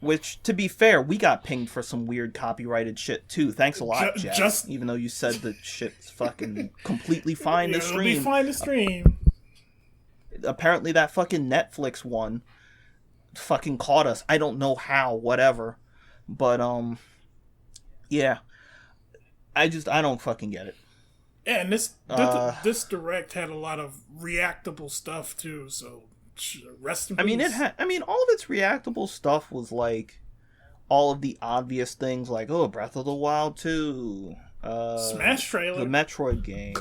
Which, to be fair, we got pinged for some weird copyrighted shit too. Thanks a lot, Jeff. Even though you said the shit's fucking completely fine to stream. It'll be fine to stream. Apparently that fucking Netflix one fucking caught us. I don't know how, whatever. But, yeah. I don't fucking get it. Yeah, and this Direct had a lot of reactable stuff too, so rest in peace. All of its reactable stuff was like all of the obvious things like, oh, Breath of the Wild 2, Smash trailer, the Metroid game,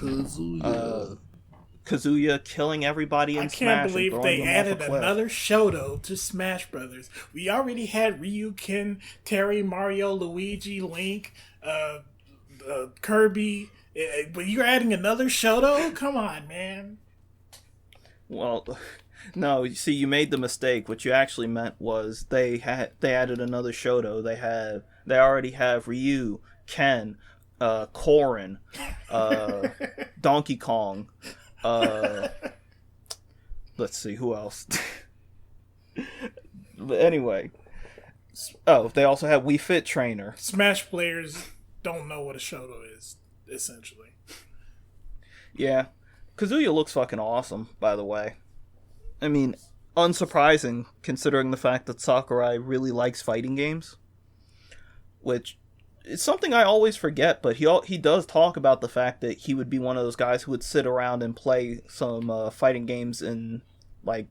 Kazuya killing everybody in Smash. I can't believe they added another Shoto to Smash Brothers. We already had Ryu, Ken, Terry, Mario, Luigi, Link, Kirby, but you're adding another Shoto? Come on, man. Well, no, you see, you made the mistake. What you actually meant was they added another Shoto. They already have Ryu, Ken, Corrin, Donkey Kong. Let's see, who else? But anyway. Oh, they also have Wii Fit Trainer. Smash players don't know what a Shoto is, essentially. Yeah. Kazuya looks fucking awesome, by the way. I mean, unsurprising, considering the fact that Sakurai really likes fighting games. Which is something I always forget, but he does talk about the fact that he would be one of those guys who would sit around and play some fighting games in, like,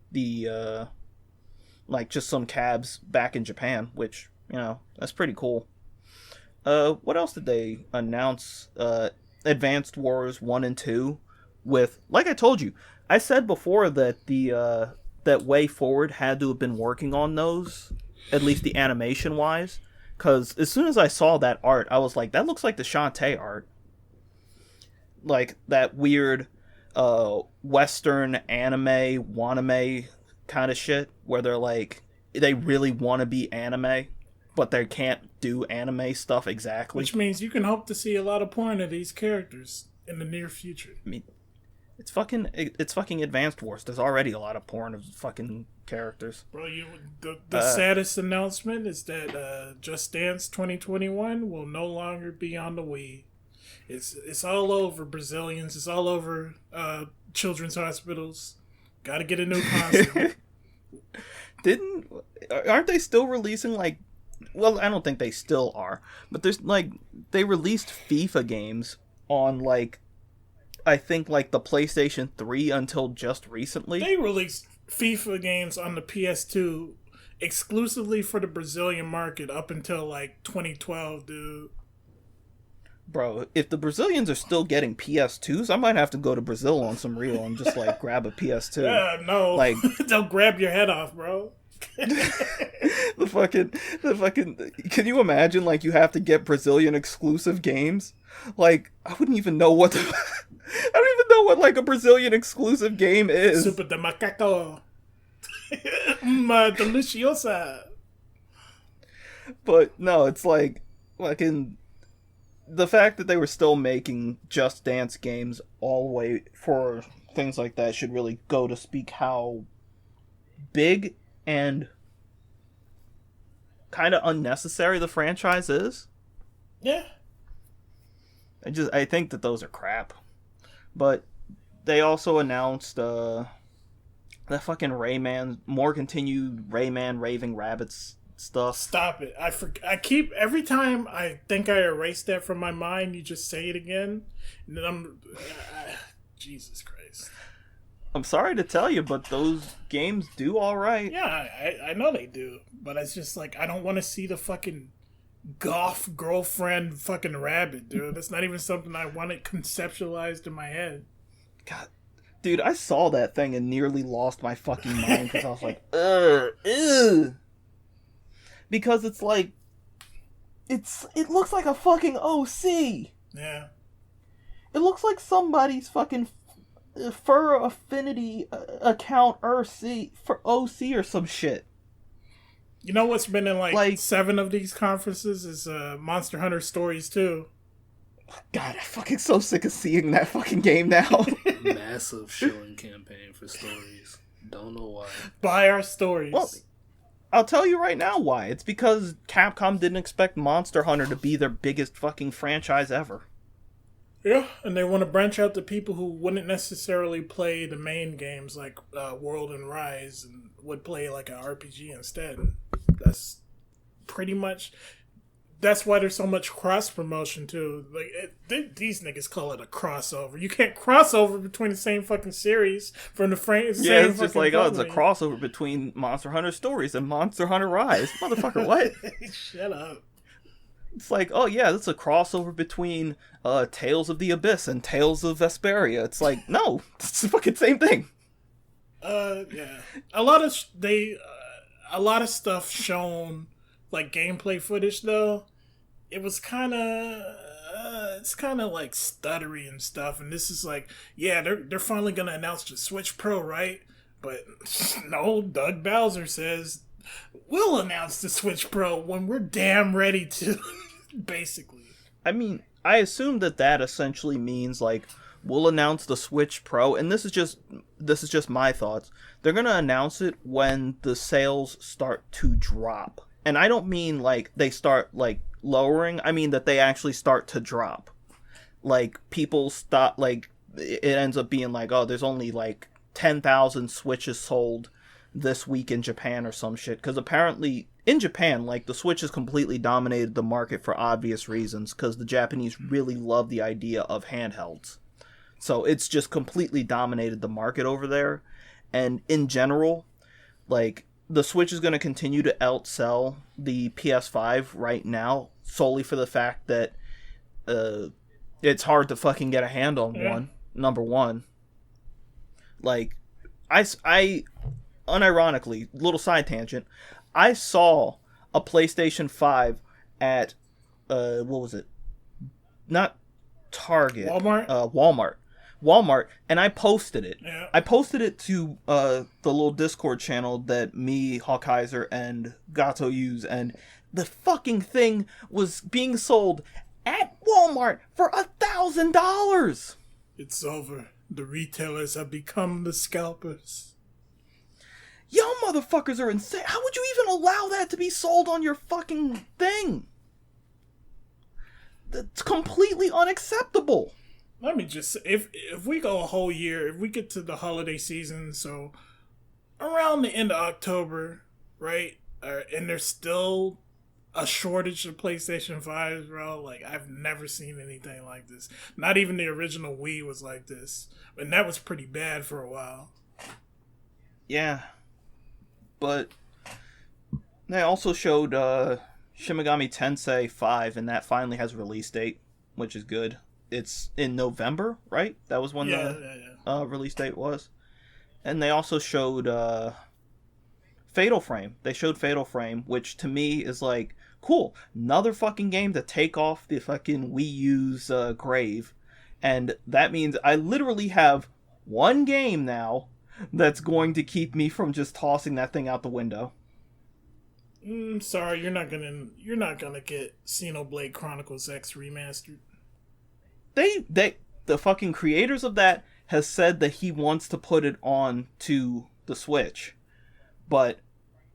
just some cabs back in Japan, which, that's pretty cool. What else did they announce? Advanced Wars 1 and 2 with, like I told you, I said before that that Way Forward had to have been working on those, at least the animation-wise, because as soon as I saw that art, I was like, that looks like the Shantae art. Like, that weird Western anime, waname kind of shit, where they're like, they really want to be anime, but they can't do anime stuff exactly. Which means you can hope to see a lot of porn of these characters in the near future. I mean, it's fucking Advanced Wars. There's already a lot of porn of fucking characters. Bro, the saddest announcement is that Just Dance 2021 will no longer be on the Wii. It's all over Brazilians. It's all over children's hospitals. Got to get a new console. Aren't they still releasing like? Well, I don't think they still are, but there's like they released FIFA games on like. I think, like, the PlayStation 3 until just recently. They released FIFA games on the PS2 exclusively for the Brazilian market up until, like, 2012, dude. Bro, if the Brazilians are still getting PS2s, I might have to go to Brazil on some real and just, like, grab a PS2. Yeah, no. Like, they'll grab your head off, bro. the fucking can you imagine, like, you have to get Brazilian exclusive games? Like, I wouldn't even know what I don't even know what, like, a Brazilian exclusive game is. Super de macaco. Deliciosa. But, no, it's like, fucking, the fact that they were still making Just Dance games all the way for things like that should really go to speak how big and kind of unnecessary the franchise is. Yeah. I think that those are crap. But they also announced that fucking Rayman, more continued Rayman Raving Rabbids stuff. Stop it. I keep, every time I think I erased that from my mind, you just say it again. And then Jesus Christ. I'm sorry to tell you, but those games do alright. Yeah, I know they do. But it's just like, I don't want to see the fucking goth girlfriend fucking rabbit, dude. That's not even something I wanted conceptualized in my head. God, dude, I saw that thing and nearly lost my fucking mind because I was like, ugh. Because it's like, it looks like a fucking OC. Yeah. It looks like somebody's fucking fur affinity account for OC or some shit. You know what's been in like 7 of these conferences is Monster Hunter Stories 2. God, I'm fucking so sick of seeing that fucking game now. Massive shilling campaign for stories. Don't know why. Buy our stories. Well, I'll tell you right now why. It's because Capcom didn't expect Monster Hunter to be their biggest fucking franchise ever. Yeah, and they want to branch out to people who wouldn't necessarily play the main games like World and Rise and would play like an RPG instead. That's pretty much... That's why there's so much cross-promotion, too. Like these niggas call it a crossover. You can't cross over between the same fucking series from the same Yeah, it's just like, company. it's a crossover between Monster Hunter Stories and Monster Hunter Rise. Motherfucker, what? Shut up. It's like, oh yeah, that's a crossover between Tales of the Abyss and Tales of Vesperia. It's like, no, it's the fucking same thing. Yeah. A lot of stuff shown, like gameplay footage though, it was kind of it's kind of like stuttery and stuff, and this is like, yeah, they're finally gonna announce the Switch Pro, right? But no, Doug Bowser says we'll announce the Switch Pro when we're damn ready to. Basically, I mean, I assume that essentially means like we'll announce the Switch Pro, and this is just my thoughts. They're gonna announce it when the sales start to drop. And I don't mean, like, they start, like, lowering. I mean that they actually start to drop. Like, people stop, like, it ends up being like, oh, there's only, like, 10,000 Switches sold this week in Japan or some shit. Because apparently, in Japan, like, the Switch has completely dominated the market for obvious reasons. Because the Japanese really love the idea of handhelds. So it's just completely dominated the market over there. And in general, like... the Switch is going to continue to outsell the PS5 right now, solely for the fact that it's hard to fucking get a hand on one, number one. Like, I unironically, little side tangent, I saw a PlayStation 5 at, what was it? Not Target. Walmart, and I posted it. Yeah. I posted it to the little Discord channel that me, Hawkeizer, and Gato use, and the fucking thing was being sold at Walmart for $1,000. It's over. The retailers have become the scalpers. Y'all motherfuckers are insane. How would you even allow that to be sold on your fucking thing? That's completely unacceptable. Let me just say, if we go a whole year, if we get to the holiday season, so around the end of October, right, and there's still a shortage of PlayStation 5s, bro, like, I've never seen anything like this. Not even the original Wii was like this. And that was pretty bad for a while. Yeah. But they also showed Shimigami Tensei 5, and that finally has a release date, which is good. It's in November, right? That was when the release date was. And they also showed Fatal Frame. They showed Fatal Frame, which to me is like, cool. Another fucking game to take off the fucking Wii U's grave. And that means I literally have one game now that's going to keep me from just tossing that thing out the window. Sorry, you're not gonna get Xenoblade Chronicles X remastered. The fucking creators of that has said that he wants to put it on to the Switch, but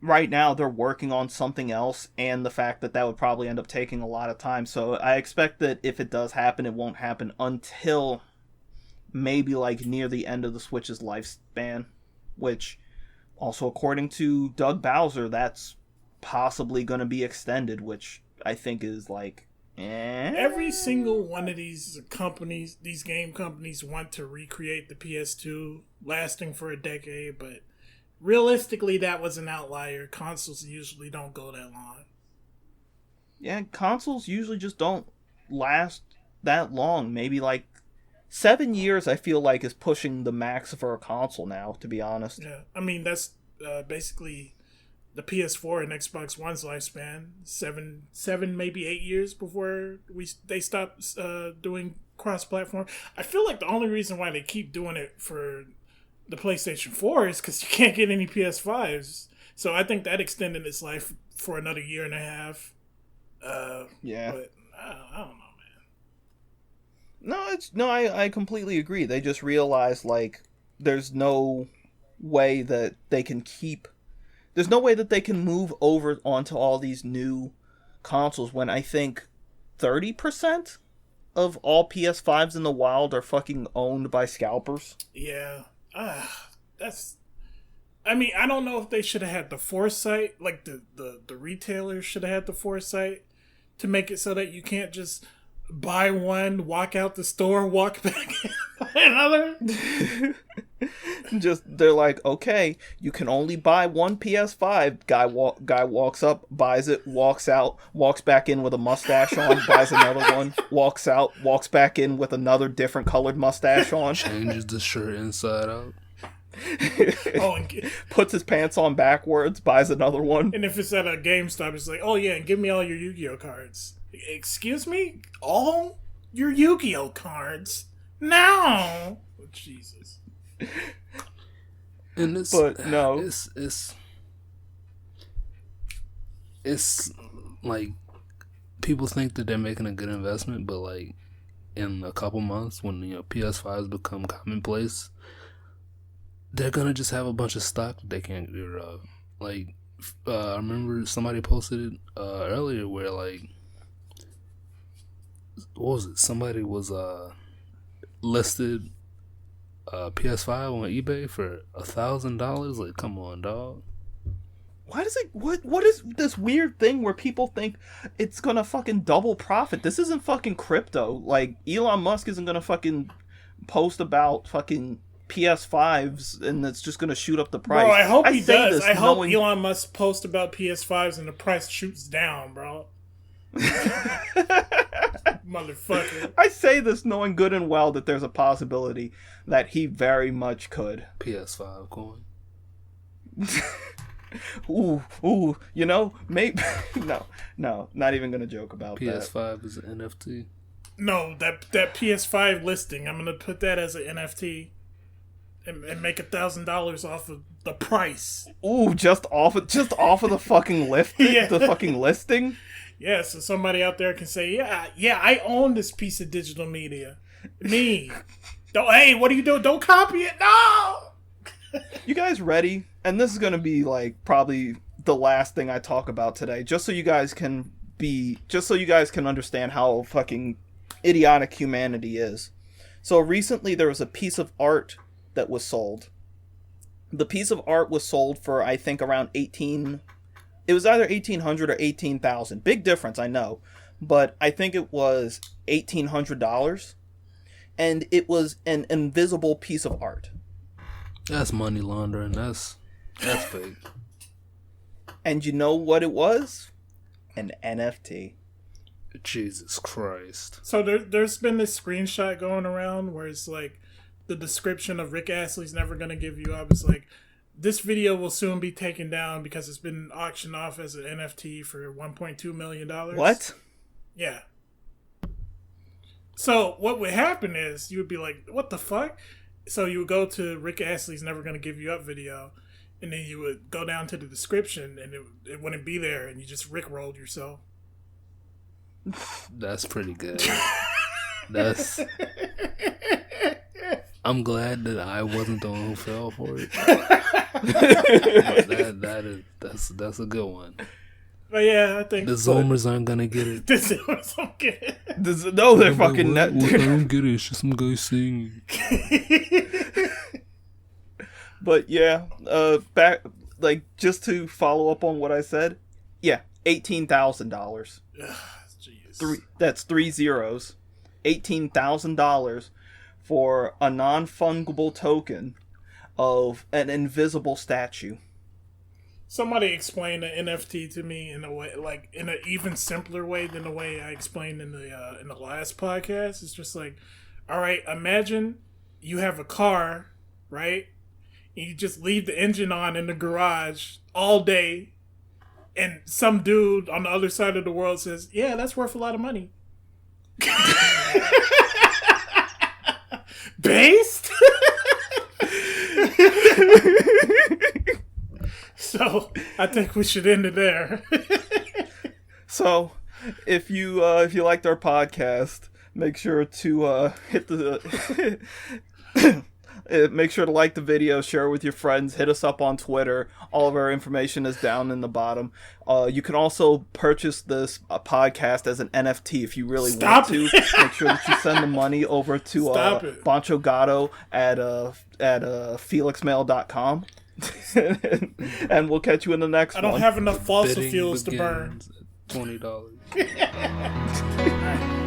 right now they're working on something else, and the fact that would probably end up taking a lot of time. So I expect that if it does happen, it won't happen until maybe like near the end of the Switch's lifespan, which also according to Doug Bowser, that's possibly going to be extended, which I think is like every single one of these companies, these game companies, want to recreate the PS2 lasting for a decade, but realistically that was an outlier. Consoles usually don't go that long. Yeah, consoles usually just don't last that long. Maybe like 7 years I feel like is pushing the max for a console now, to be honest. Yeah, I mean that's basically the PS4 and Xbox One's lifespan. Seven, maybe 8 years before they stop doing cross-platform. I feel like the only reason why they keep doing it for the PlayStation 4 is because you can't get any PS5s. So I think that extended its life for another year and a half. Yeah. But I don't know, man. I completely agree. They just realized like there's no way that they can move over onto all these new consoles when I think 30% of all PS5s in the wild are fucking owned by scalpers. Yeah. That's... I mean, I don't know if they should have had the foresight, like the retailers should have had the foresight to make it so that you can't just buy one, walk out the store, walk back in, buy another. Just they're like, okay, you can only buy one PS5. Guy walks up, buys it, walks out, walks back in with a mustache on, buys another one, walks out, walks back in with another different colored mustache on, changes the shirt inside out. Puts his pants on backwards, buys another one. And if it's at a GameStop, it's like, oh yeah, and give me all your Yu-Gi-Oh cards. Excuse me? All your Yu-Gi-Oh cards? No! Oh, Jesus. And it's like people think that they're making a good investment, but like in a couple months when PS5s become commonplace, they're gonna just have a bunch of stock that they can't get rid of. Like I remember somebody posted it earlier where like, what was it? Somebody was listed PS5 on eBay for $1,000. Like, come on, dog. Why does it? What is this weird thing where people think it's gonna fucking double profit? This isn't fucking crypto. Like, Elon Musk isn't gonna fucking post about fucking PS5s and it's just gonna shoot up the price. Bro, I hope he does. I hope Elon Musk posts about PS5s and the price shoots down, bro. Motherfucker. I say this knowing good and well that there's a possibility that he very much could. PS5 coin. Ooh, maybe no, not even gonna joke about PS5 that. PS5 is an NFT. No, that PS5 listing, I'm gonna put that as an NFT and make $1,000 off of the price. Ooh, just off of the fucking the fucking listing. Yeah, so somebody out there can say, yeah, I own this piece of digital media. Me. Hey, what are you doing? Don't copy it. No. You guys ready? And this is gonna be like probably the last thing I talk about today, just so you guys can understand how fucking idiotic humanity is. So recently there was a piece of art that was sold. The piece of art was sold for I think around it was either 1,800 or 18,000. Big difference, I know, but I think it was $1,800, and it was an invisible piece of art. That's money laundering. That's fake. And you know what it was? An NFT. Jesus Christ. So there's been this screenshot going around where it's like the description of Rick Astley's Never Gonna Give You Up is like, this video will soon be taken down because it's been auctioned off as an NFT for $1.2 million. What? Yeah. So what would happen is you would be like, what the fuck? So you would go to Rick Astley's Never Gonna Give You Up video, and then you would go down to the description, and it wouldn't be there, and you just rickrolled yourself. That's pretty good. I'm glad that I wasn't the one who fell for it. That's a good one. But yeah, I think the Zoomers aren't gonna get it. The Zoomers don't get it. No, they're fucking I don't get it. It's just some guy singing. But yeah, back like just to follow up on what I said. Yeah, $18,000. That's 3 zeros. $18,000 for a non-fungible token of an invisible statue. Somebody explained an NFT to me in a way, like in an even simpler way than the way I explained in the last podcast. It's just like, all right, imagine you have a car, right? And you just leave the engine on in the garage all day, and some dude on the other side of the world says, "Yeah, that's worth a lot of money." Based? So I think we should end it there. So if you liked our podcast, Make sure to hit the make sure to like the video, share it with your friends, hit us up on Twitter. All of our information is down in the bottom. You can also purchase this podcast as an NFT if you really want to. Make sure that you send the money over to Bancho Gatto at felixmail.com. And we'll catch you in the next one. I don't have enough fossil fuels to burn. $20. All right.